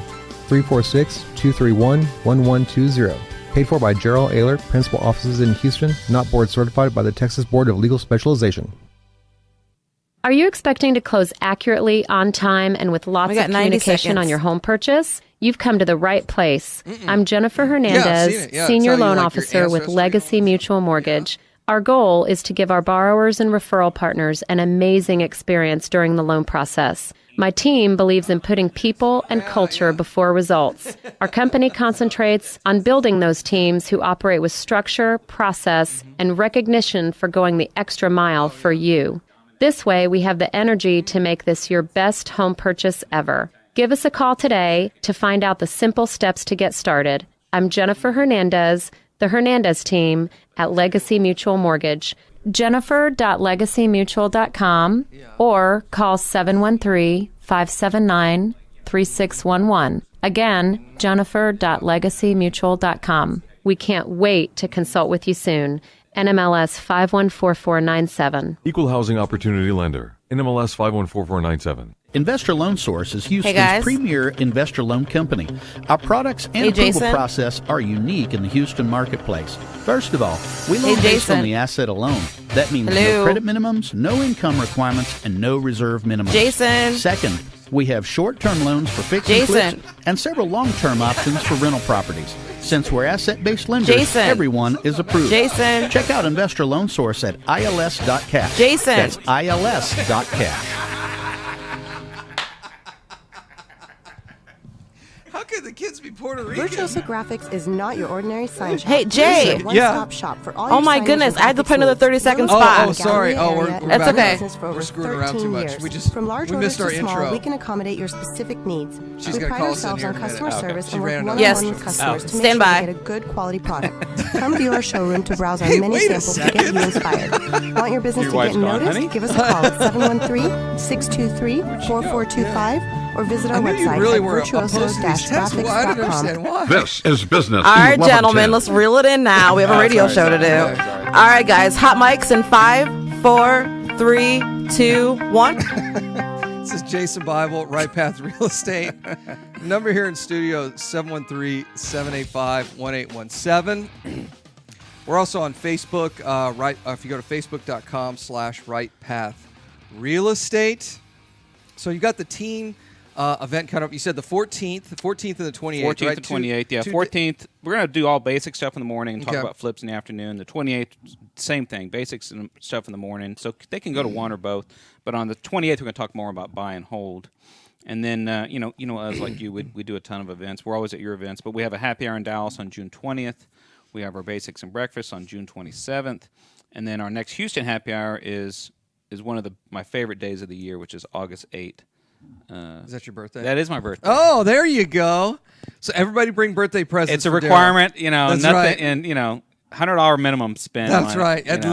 346-231-1120. Paid for by Darel Ehlert, Principal Offices in Houston, not board certified by the Texas Board of Legal Specialization. Are you expecting to close accurately, on time, and with lots of communication on your home purchase? You've come to the right place. I'm Jennifer Hernandez, Senior Loan Officer with Legacy Mutual Mortgage. Our goal is to give our borrowers and referral partners an amazing experience during the loan process. My team believes in putting people and culture before results. Our company concentrates on building those teams who operate with structure, process, and recognition for going the extra mile for you. This way, we have the energy to make this your best home purchase ever. Give us a call today to find out the simple steps to get started. I'm Jennifer Hernandez, the Hernandez team at Legacy Mutual Mortgage. Jennifer.legacymutual.com or call 713-579-3611. Again, Jennifer.legacymutual.com. We can't wait to consult with you soon. NMLS 514497. Equal Housing Opportunity Lender. NMLS 514497. Investor Loan Source is Houston's premier investor loan company. Our products and approval process are unique in the Houston marketplace. First of all, we loan based on the asset alone. That means no credit minimums, no income requirements, and no reserve minimums. Second, we have short-term loans for fix and flips and several long-term options for rental properties. Since we're asset-based lenders, everyone is approved. Check out Investor Loan Source at ils.cash. That's ils.cash. How could the kids be Puerto Rican? Virtuoso Graphics is not your ordinary sign shop. Hey, Jay. One-stop shop for all oh my goodness, I had to put another 30-second spot. Oh, sorry. We're that's okay. We're screwing around too much. We missed our intro. We can accommodate your specific needs. She's we gonna pride call us in ourselves here on in a minute. customer service and work ran one-on-one out of with questions. customers to make Stand sure by. you get a good quality product. Come view our showroom to browse our many wait a samples to get you inspired. Want your business to get noticed? Give us a call at 713-623-4425 or visit our website at virtuoso-graphics.com. This is business. All right, gentlemen, let's reel it in now. We have a radio show to do. All right, guys, hot mics in 5, 4, 3, 2, 1. This is Jason Bible, Right Path Real Estate. Number here in studio, 713-785-1817. We're also on Facebook. If you go to facebook.com/Right Path Real Estate. So you got the team event coming up. You said the 14th and the 28th, 14th right? and 28th, yeah. 14th, we're going to do all basic stuff in the morning and talk about flips in the afternoon. The 28th, same thing, basics and stuff in the morning. So they can go to one or both. But on the 28th, we're going to talk more about buy and hold. And then, you know us like you, we do a ton of events. We're always at your events. But we have a happy hour in Dallas on June 20th. We have our basics and breakfast on June 27th. And then our next Houston happy hour is one of my favorite days of the year, which is August 8th. Is that your birthday? That is my birthday. Oh, there you go. So everybody bring birthday presents. It's a requirement, That's nothing, right. and $100 minimum spend. That's on right. It,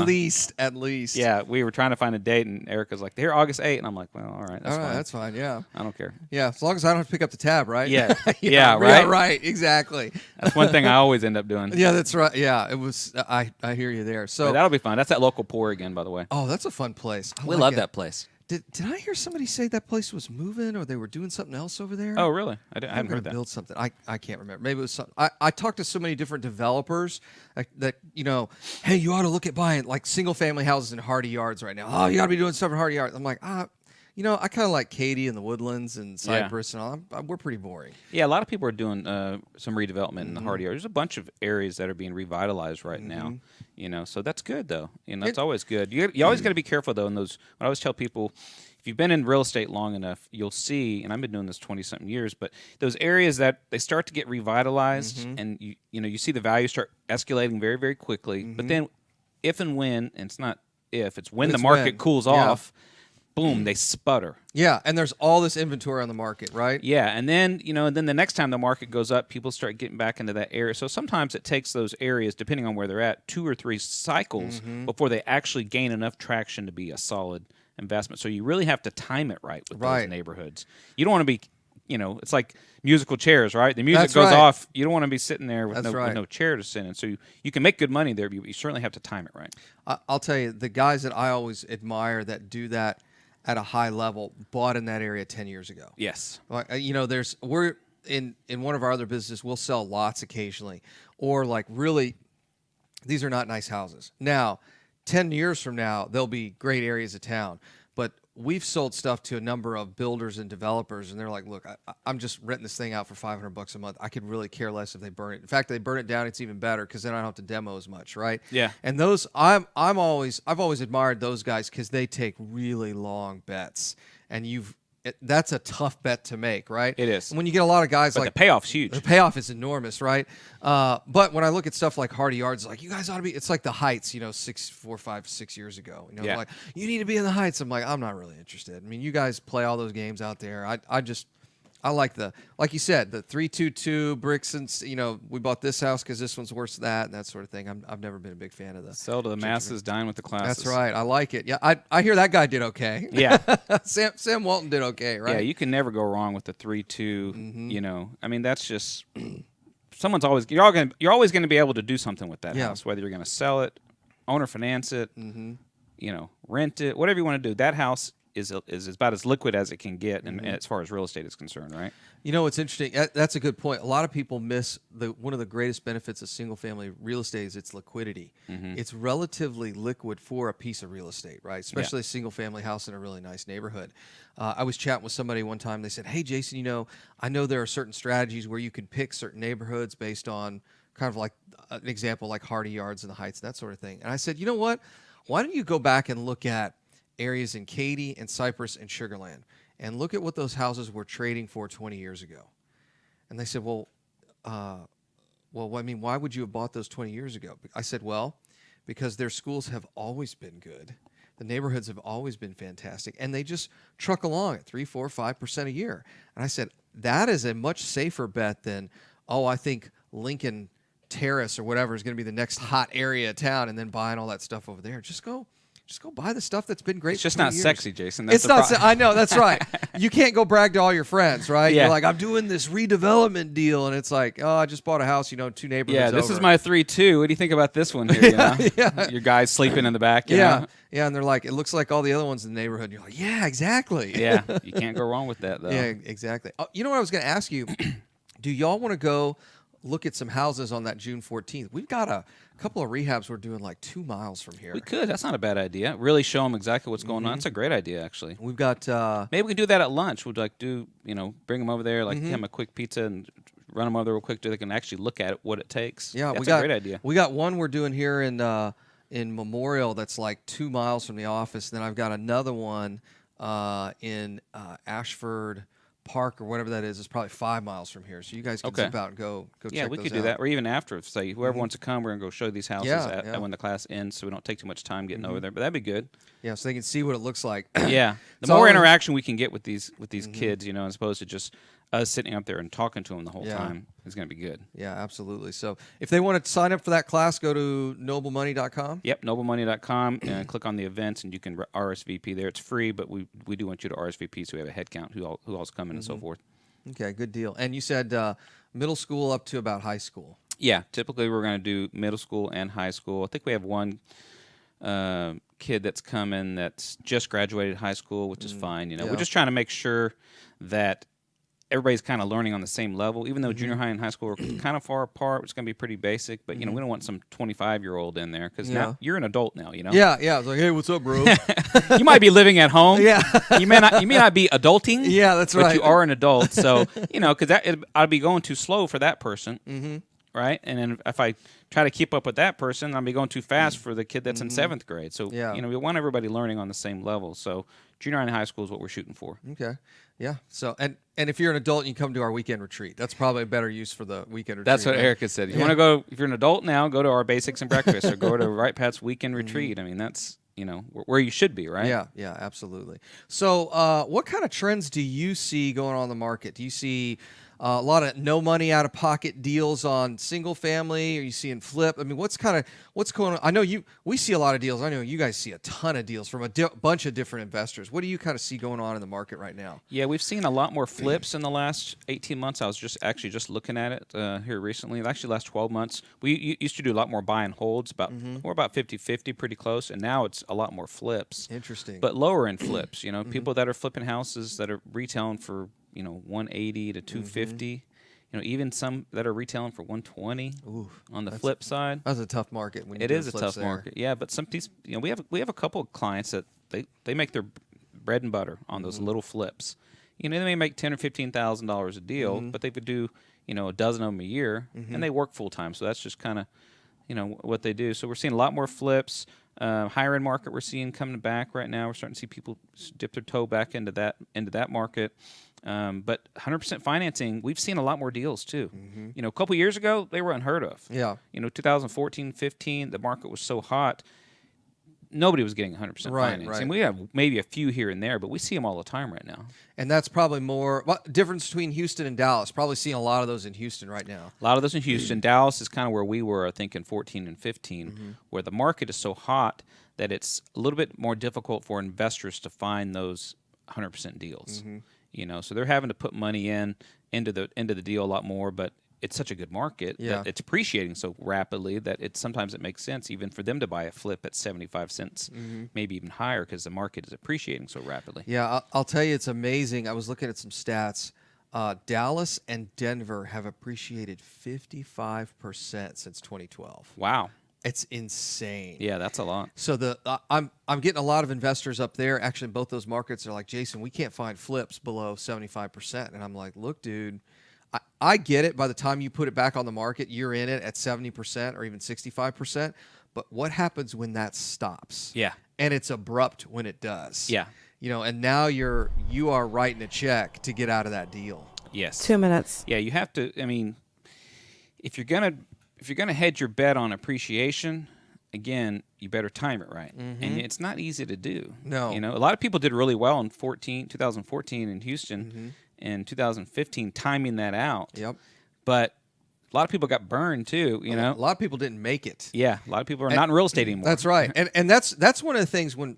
At least. Yeah, we were trying to find a date, and Erica's like, "Here, August 8th," and I'm like, "Well, all right, that's fine. That's fine. Yeah, I don't care. Yeah, as long as I don't have to pick up the tab, right? Yeah, right. Yeah, right. Exactly. That's one thing I always end up doing. Yeah, that's right. Yeah, it was. I hear you there. So that'll be fun. That's that local pour again, by the way. Oh, that's a fun place. We love that place. Did I hear somebody say that place was moving or they were doing something else over there? Oh, really? I haven't heard that. Build something. I can't remember. Maybe it was something. I talked to so many different developers that hey, you ought to look at buying like single family houses in Hardy Yards right now. Oh, you ought to be doing stuff in Hardy Yards. I'm like, I kind of like Katy and the Woodlands and Cypress and all. We're pretty boring. Yeah, a lot of people are doing some redevelopment in the Hardy Yards. There's a bunch of areas that are being revitalized right now. So that's good though. It's always good. You always got to be careful though. In those, I always tell people, if you've been in real estate long enough, you'll see. And I've been doing this 20-something years, but those areas that they start to get revitalized, and you see the value start escalating very, very quickly. But then, if and when, and it's not if, it's when the market cools off. boom, they sputter. Yeah, and there's all this inventory on the market, right? Yeah, and then then the next time the market goes up, people start getting back into that area. So sometimes it takes those areas, depending on where they're at, 2 or 3 cycles before they actually gain enough traction to be a solid investment. So you really have to time it right with those neighborhoods. You don't want to be, it's like musical chairs, right? The music goes off. You don't want to be sitting there with no chair to sit in. So you can make good money there, but you certainly have to time it right. I'll tell you, the guys that I always admire that do that at a high level bought in that area 10 years ago. Yes. We're in one of our other businesses, we'll sell lots occasionally, or like really, these are not nice houses. Now, 10 years from now, they'll be great areas of town, but we've sold stuff to a number of builders and developers, and they're like, look, I'm just renting this thing out for $500 a month. I could really care less if they burn it. In fact, they burn it down, it's even better because then I don't have to demo as much, right? Yeah. And those, I've always admired those guys because they take really long bets, and that's a tough bet to make, right? It is. And when you get a lot of guys, but the payoff's huge. The payoff is enormous, right? But when I look at stuff like Hardy Yards, like, you guys ought to be. It's like the Heights, 4, 5, 6 years ago. Like, you need to be in the Heights. I'm like, I'm not really interested. I mean, you guys play all those games out there. I like like you said, the 3-2-2 bricks, and we bought this house because this one's worse than that, and that sort of thing. I've never been a big fan of the sell to the masses, dine with the classes. That's right. I like it. Yeah, I hear that guy did okay. Yeah, Sam Walton did okay, right? Yeah, you can never go wrong with the 3-2. I mean, that's just someone's always you're always going to be able to do something with that house, whether you're going to sell it, own or finance it, rent it, whatever you want to do. That house is about as liquid as it can get, and as far as real estate is concerned, right? It's interesting. That's a good point. A lot of people miss one of the greatest benefits of single-family real estate is its liquidity. It's relatively liquid for a piece of real estate, right? Especially a single-family house in a really nice neighborhood. I was chatting with somebody one time. They said, hey, Jason, I know there are certain strategies where you can pick certain neighborhoods based on kind of like an example like Hardy Yards and the Heights, that sort of thing. And I said, you know what? Why don't you go back and look at areas in Katy and Cypress and Sugar Land and look at what those houses were trading for 20 years ago. And they said, well, I mean, why would you have bought those 20 years ago? I said, well, because their schools have always been good. The neighborhoods have always been fantastic, and they just truck along at 3%, 4%, 5% a year. And I said, that is a much safer bet than, I think Lincoln Terrace or whatever is going to be the next hot area of town, and then buying all that stuff over there. Just go buy the stuff that's been great. It's just for not years. Sexy, Jason. It's not. I know, that's right. You can't go brag to all your friends, right? Yeah. You're like, I'm doing this redevelopment deal, and it's like, I just bought a house, 2 neighborhoods Yeah, this over. is my 3-2. What do you think about this one here? Your guy's sleeping in the back. You know? Yeah, and they're like, it looks like all the other ones in the neighborhood. And you're like, yeah, exactly. Yeah, you can't go wrong with that, though. Yeah, exactly. You know what I was going to ask you? Do y'all want to go look at some houses on that June 14th? We've got a couple of rehabs we're doing like 2 miles from here. We could. That's not a bad idea. Really show them exactly what's going on. That's a great idea, actually. We've got... maybe we can do that at lunch. We'd bring them over there, give them a quick pizza and run them over there real quick so they can actually look at it, what it takes. Yeah, that's a great idea. We got one we're doing here in Memorial that's like 2 miles from the office. Then I've got another one in Ashford Park or whatever that is. It's probably 5 miles from here, so you guys can zip out and go check those out. Yeah, we could do that, or even after. Say whoever wants to come, we're gonna go show these houses when the class ends, so we don't take too much time getting over there. But that'd be good. Yeah, so they can see what it looks like. Yeah, the more interaction we can get with these kids, as opposed to just us sitting up there and talking to them the whole time, is going to be good. Yeah, absolutely. So if they want to sign up for that class, go to noblemoney.com. Yep, noblemoney.com, and click on the events, and you can RSVP there. It's free, but we do want you to RSVP so we have a head count, who all's coming and so forth. Okay, good deal. And you said middle school up to about high school. Yeah, typically we're going to do middle school and high school. I think we have one kid that's coming that's just graduated high school, which is fine. We're just trying to make sure that everybody's kind of learning on the same level, even though junior high and high school are kind of far apart. It's going to be pretty basic, but we don't want some 25-year-old in there because now you're an adult now. Yeah. It's like, hey, what's up, bro? You might be living at home. Yeah. You may not be adulting. Yeah, that's right. But you are an adult, so because I'd be going too slow for that person. Right, and then if I try to keep up with that person, I'll be going too fast for the kid that's in 7th grade. So we want everybody learning on the same level. So junior high and high school is what we're shooting for. Okay, yeah. So and if you're an adult, and you come to our weekend retreat. That's probably a better use for the weekend retreat. That's what Erica said. You want to go if you're an adult now, go to our basics and breakfast, or go to Right Pat's weekend retreat. I mean, that's where you should be, right? Yeah, absolutely. So what kind of trends do you see going on in the market? Do you see a lot of no money out of pocket deals on single family? Are you seeing flip? I mean, what's going on? I know we see a lot of deals. I know you guys see a ton of deals from a bunch of different investors. What do you kind of see going on in the market right now? Yeah, we've seen a lot more flips in the last 18 months. I was just looking at it here recently. Actually, last 12 months. We used to do a lot more buy and holds. We're about 50-50, pretty close. And now it's a lot more flips. Interesting. But lower end flips, people that are flipping houses that are retailing for 180 to 250. Even some that are retailing for 120. On the flip side, that's a tough market. It is a tough market. Yeah, but some piece, we have a couple of clients that they make their bread and butter on those little flips. They may make $10,000 or $15,000 a deal, but they could do a dozen of them a year, and they work full time. So that's just kind of what they do. So we're seeing a lot more flips. Higher end market we're seeing coming back right now. We're starting to see people dip their toe back into that market. But 100% financing, we've seen a lot more deals too. A couple years ago, they were unheard of. Yeah. 2014, 15, the market was so hot, nobody was getting 100% financing. Right. We have maybe a few here and there, but we see them all the time right now. And that's probably more difference between Houston and Dallas. Probably seeing a lot of those in Houston right now. A lot of those in Houston. Dallas is kind of where we were, I think, in 14 and 15, where the market is so hot that it's a little bit more difficult for investors to find those 100% deals. So they're having to put money into the deal a lot more, but it's such a good market that it's appreciating so rapidly that sometimes it makes sense even for them to buy a flip at 75 cents, maybe even higher, because the market is appreciating so rapidly. Yeah, I'll tell you, it's amazing. I was looking at some stats. Dallas and Denver have appreciated 55% since 2012. Wow. It's insane. Yeah, that's a lot. So I'm getting a lot of investors up there. Actually, both those markets are like, Jason, we can't find flips below 75%. And I'm like, look, dude, I get it. By the time you put it back on the market, you're in it at 70% or even 65%. But what happens when that stops? Yeah. And it's abrupt when it does. Yeah. And now you are writing a check to get out of that deal. Yes. 2 minutes. Yeah, you have to. I mean, if you're gonna hedge your bet on appreciation, again, you better time it right. And it's not easy to do. No. A lot of people did really well in 2014 in Houston. In 2015, timing that out. Yep. But a lot of people got burned too. A lot of people didn't make it. Yeah, a lot of people are not in real estate anymore. That's right. And that's one of the things when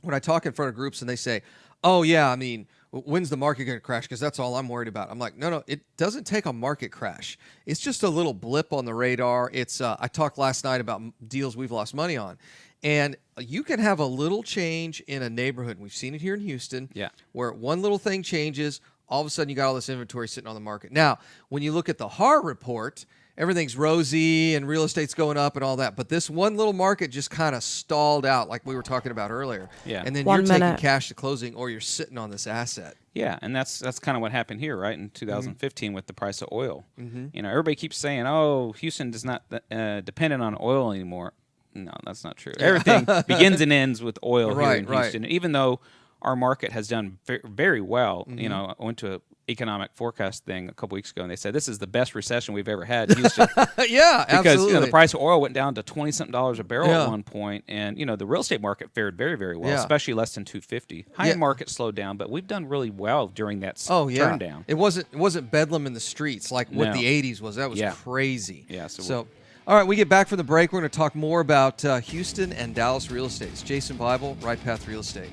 I talk in front of groups and they say, "Oh yeah, I mean, when's the market going to crash?" Because that's all I'm worried about. I'm like, no, it doesn't take a market crash. It's just a little blip on the radar. It's I talked last night about deals we've lost money on. And you can have a little change in a neighborhood. We've seen it here in Houston. Yeah. Where one little thing changes, all of a sudden you got all this inventory sitting on the market. Now, when you look at the HAR report, everything's rosy and real estate's going up and all that. But this one little market just kind of stalled out like we were talking about earlier. Yeah. And then you're taking cash to closing or you're sitting on this asset. Yeah, and that's kind of what happened here, right, in 2015 with the price of oil. Everybody keeps saying, oh, Houston is not dependent on oil anymore. No, that's not true. Everything begins and ends with oil here in Houston. Even though our market has done very well. I went to an economic forecast thing a couple weeks ago, and they said this is the best recession we've ever had in Houston. Yeah, because absolutely. The price of oil went down to $20-something a barrel at one point, and the real estate market fared very, very well, especially less than $250. High-end market slowed down, but we've done really well during that turn down. It wasn't bedlam in the streets like what the 80s was. That was crazy. Yeah. So all right, we get back from the break. We're going to talk more about Houston and Dallas real estate. It's Jason Bible, Right Path Real Estate.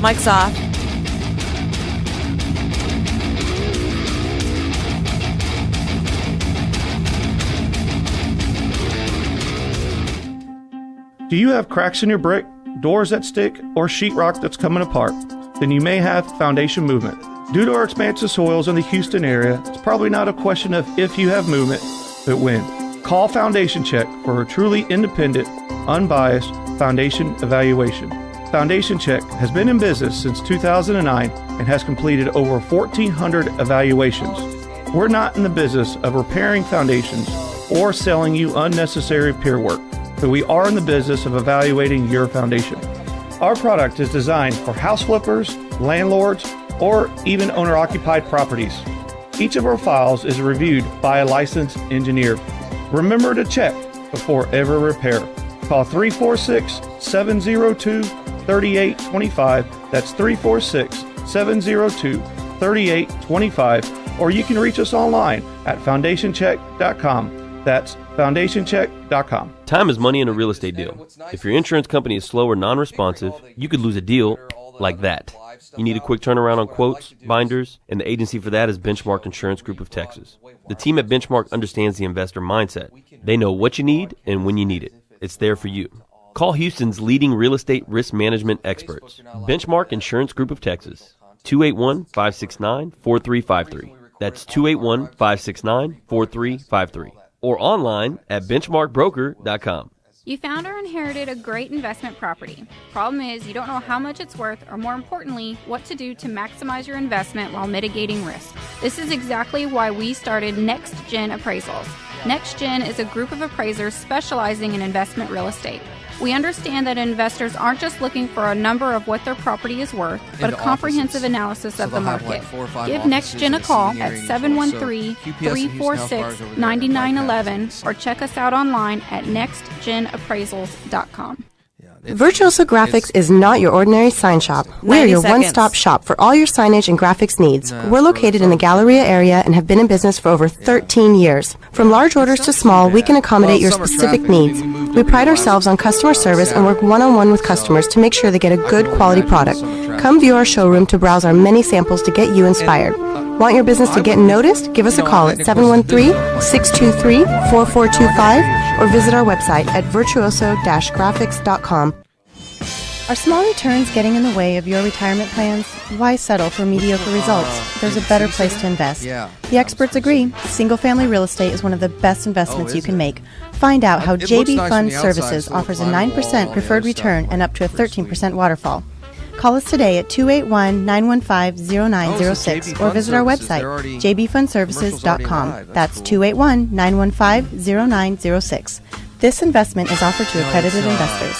Mic's off. Do you have cracks in your brick, doors that stick, or sheetrock that's coming apart? Then you may have foundation movement. Due to our expansive soils in the Houston area, it's probably not a question of if you have movement, but when. Call Foundation Check for a truly independent, unbiased foundation evaluation. Foundation Check has been in business since 2009 and has completed over 1,400 evaluations. We're not in the business of repairing foundations or selling you unnecessary peer work, but we are in the business of evaluating your foundation. Our product is designed for house flippers, landlords, or even owner-occupied properties. Each of our files is reviewed by a licensed engineer. Remember to check before every repair. Call 346-702-3825. That's 346-702-3825. Or you can reach us online at foundationcheck.com. That's foundationcheck.com. Time is money in a real estate deal. If your insurance company is slow or non-responsive, you could lose a deal like that. You need a quick turnaround on quotes, binders, and the agency for that is Benchmark Insurance Group of Texas. The team at Benchmark understands the investor mindset. They know what you need and when you need it. It's there for you. Call Houston's leading real estate risk management experts, Benchmark Insurance Group of Texas, 281-569-4353. That's 281-569-4353. Or online at benchmarkbroker.com. You found or inherited a great investment property. Problem is, you don't know how much it's worth, or more importantly, what to do to maximize your investment while mitigating risk. This is exactly why we started Next Gen Appraisals. Next Gen is a group of appraisers specializing in investment real estate. We understand that investors aren't just looking for a number of what their property is worth, but a comprehensive analysis of the market. Give Next Gen a call at 713-346-9911 or check us out online at nextgenappraisals.com. Virtuoso Graphics is not your ordinary sign shop. We are your one-stop shop for all your signage and graphics needs. We're located in the Galleria area and have been in business for over 13 years. From large orders to small, we can accommodate your specific needs. We pride ourselves on customer service and work one-on-one with customers to make sure they get a good quality product. Come view our showroom to browse our many samples to get you inspired. Want your business to get noticed? Give us a call at 713-623-4425 or visit our website at virtuoso-graphics.com. Are small returns getting in the way of your retirement plans? Why settle for mediocre results? There's a better place to invest. The experts agree. Single-family real estate is one of the best investments you can make. Find out how JB Fund Services offers a 9% preferred return and up to a 13% waterfall. Call us today at 281-915-0906 or visit our website, jbfundservices.com. That's 281-915-0906. This investment is offered to accredited investors.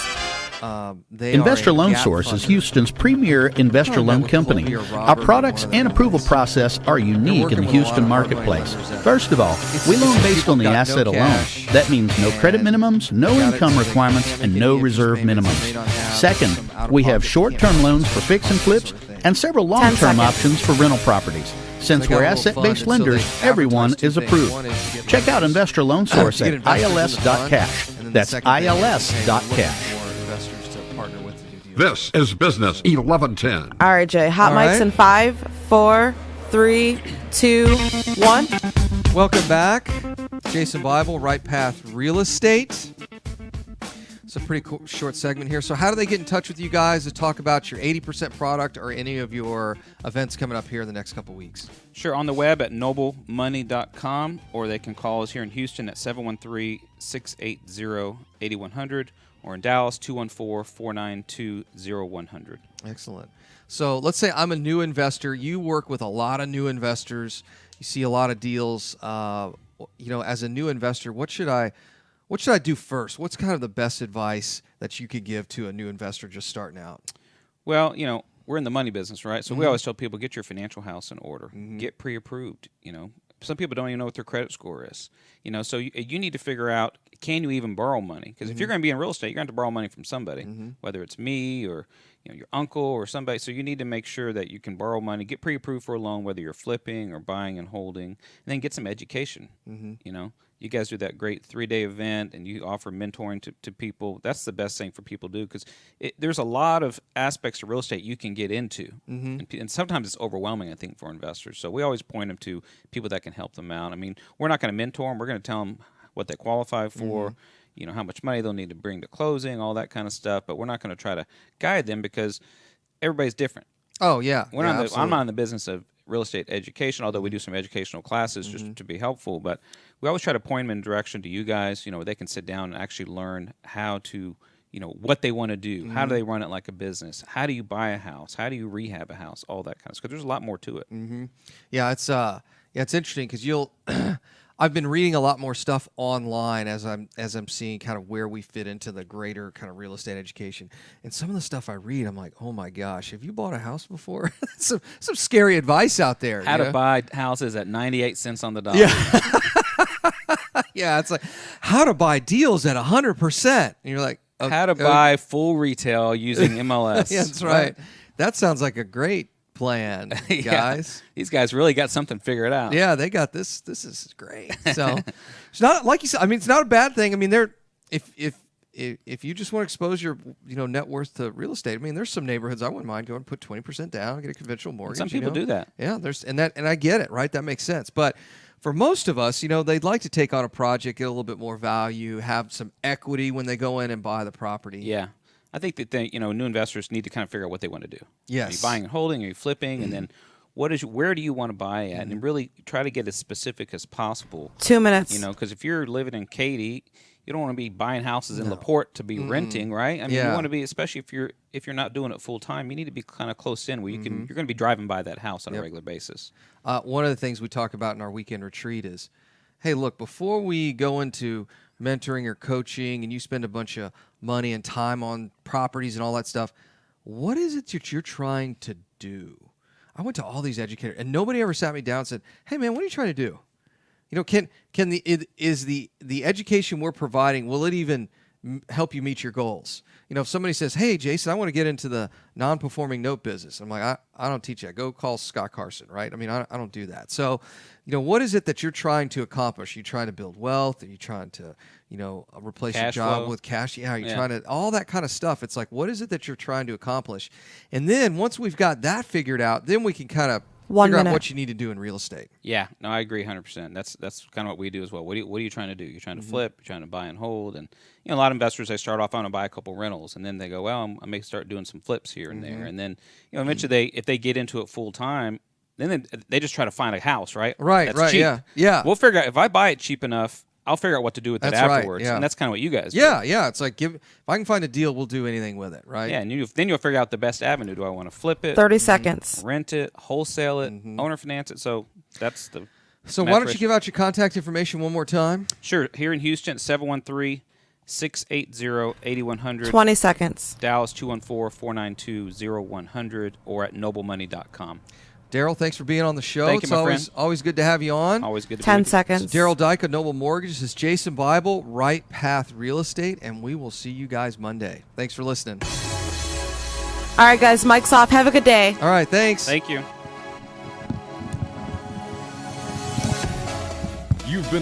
Investor Loan Source is Houston's premier investor loan company. Our products and approval process are unique in the Houston marketplace. First of all, we loan based on the asset alone. That means no credit minimums, no income requirements, and no reserve minimums. Second, we have short-term loans for fix and flips and several long-term options for rental properties. Since we're asset-based lenders, everyone is approved. Check out Investor Loan Source at ils.cash. That's ils.cash. This is Business 1110. All right, Jay. Hot mics in 5, 4, 3, 2, 1. Welcome back. Jason Bible, Right Path Real Estate. It's a pretty cool, short segment here. So how do they get in touch with you guys to talk about your 80% product or any of your events coming up here in the next couple weeks? Sure, on the web at noblemoney.com, or they can call us here in Houston at 713-680-8100. Or in Dallas, 214-492-0100. Excellent. So let's say I'm a new investor. You work with a lot of new investors. You see a lot of deals. As a new investor, what should I do first? What's kind of the best advice that you could give to a new investor just starting out? Well, we're in the money business, right? So we always tell people, get your financial house in order. Get pre-approved, Some people don't even know what their credit score is. So you need to figure out, can you even borrow money? Because if you're going to be in real estate, you're going to have to borrow money from somebody, whether it's me or your uncle or somebody. So you need to make sure that you can borrow money, get pre-approved for a loan, whether you're flipping or buying and holding, and then get some education. You guys do that great 3-day event, and you offer mentoring to people. That's the best thing for people to do, because there's a lot of aspects to real estate you can get into, and sometimes it's overwhelming, I think, for investors. So we always point them to people that can help them out. I mean, we're not going to mentor them. We're going to tell them what they qualify for, how much money they'll need to bring to closing, all that kind of stuff. But we're not going to try to guide them, because everybody's different. Oh, yeah. I'm not in the business of real estate education, although we do some educational classes just to be helpful. But we always try to point them in direction to you guys, where they can sit down and actually learn how to, what they want to do. How do they run it like a business? How do you buy a house? How do you rehab a house? All that kind of stuff. Because there's a lot more to it. Yeah, it's interesting, because I've been reading a lot more stuff online as I'm seeing kind of where we fit into the greater kind of real estate education. And some of the stuff I read, I'm like, oh my gosh, have you bought a house before? some scary advice out there. How to buy houses at 98 cents on the dollar. Yeah. Yeah, it's like how to buy deals at 100%. And you're like, how to buy full retail using MLS. Yeah, that's right. That sounds like a great plan, guys. Yeah. These guys really got something figured out. Yeah, they got this. This is great. So it's not like you said. I mean, it's not a bad thing. I mean, if you just want to expose your net worth to real estate, I mean, there's some neighborhoods I wouldn't mind going and put 20% down, get a conventional mortgage. Some people do that. Yeah, and I get it, right? That makes sense. But for most of us, they'd like to take on a project, get a little bit more value, have some equity when they go in and buy the property. Yeah. I think that new investors need to kind of figure out what they want to do. Yes. Are you buying and holding? Are you flipping? And then where do you want to buy at? And really try to get as specific as possible. 2 minutes. Because if you're living in Katy, you don't want to be buying houses in LaPorte to be renting, right? I mean, you want to be, especially if you're not doing it full time, you need to be kind of close in where you're going to be driving by that house on a regular basis. One of the things we talk about in our weekend retreat is, hey, look, before we go into mentoring or coaching and you spend a bunch of money and time on properties and all that stuff, what is it that you're trying to do? I went to all these educators and nobody ever sat me down and said, hey man, what are you trying to do? Is the education we're providing, will it even help you meet your goals? If somebody says, hey Jason, I want to get into the non-performing note business, I'm like, I don't teach that. Go call Scott Carson, right? I mean, I don't do that. So what is it that you're trying to accomplish? Are you trying to build wealth? Are you trying to replace Cash your job flow. with cash? Yeah, are you trying to, all that kind of stuff. It's like, what is it that you're trying to accomplish? And then once we've got that figured out, then we can kind of figure out what you need to do in real estate. Yeah, no, I agree 100%. That's kind of what we do as well. What are you trying to do? You're trying to flip, you're trying to buy and hold. And a lot of investors, they start off, I want to buy a couple rentals, and then they go, well, I may start doing some flips here and there. And then eventually if they get into it full time, then they just try to find a house, right? Right, That's cheap. Yeah. We'll figure out, if I buy it cheap enough, I'll figure out what to do with it afterwards. Right, and that's kind of what you guys do. Yeah. It's like, if I can find a deal, we'll do anything with it, right? Yeah, and then you'll figure out the best avenue. Do I want to flip it? 30 seconds. Rent it, wholesale it, owner finance it. So that's the... So why don't you give out your contact information one more time? Sure. Here in Houston, 713-680-8100. 20 seconds. Dallas, 214-492-0100, or at noblemoney.com. Darel, thanks for being on the show. Thank you, my friend. Always good to have you on. Always good to be 10 with you. seconds. Darel Daik of Noble Mortgage. This is Jason Bible, Right Path Real Estate, and we will see you guys Monday. Thanks for listening. All right, guys, mic's off. Have a good day. All right, thanks. Thank you. You've been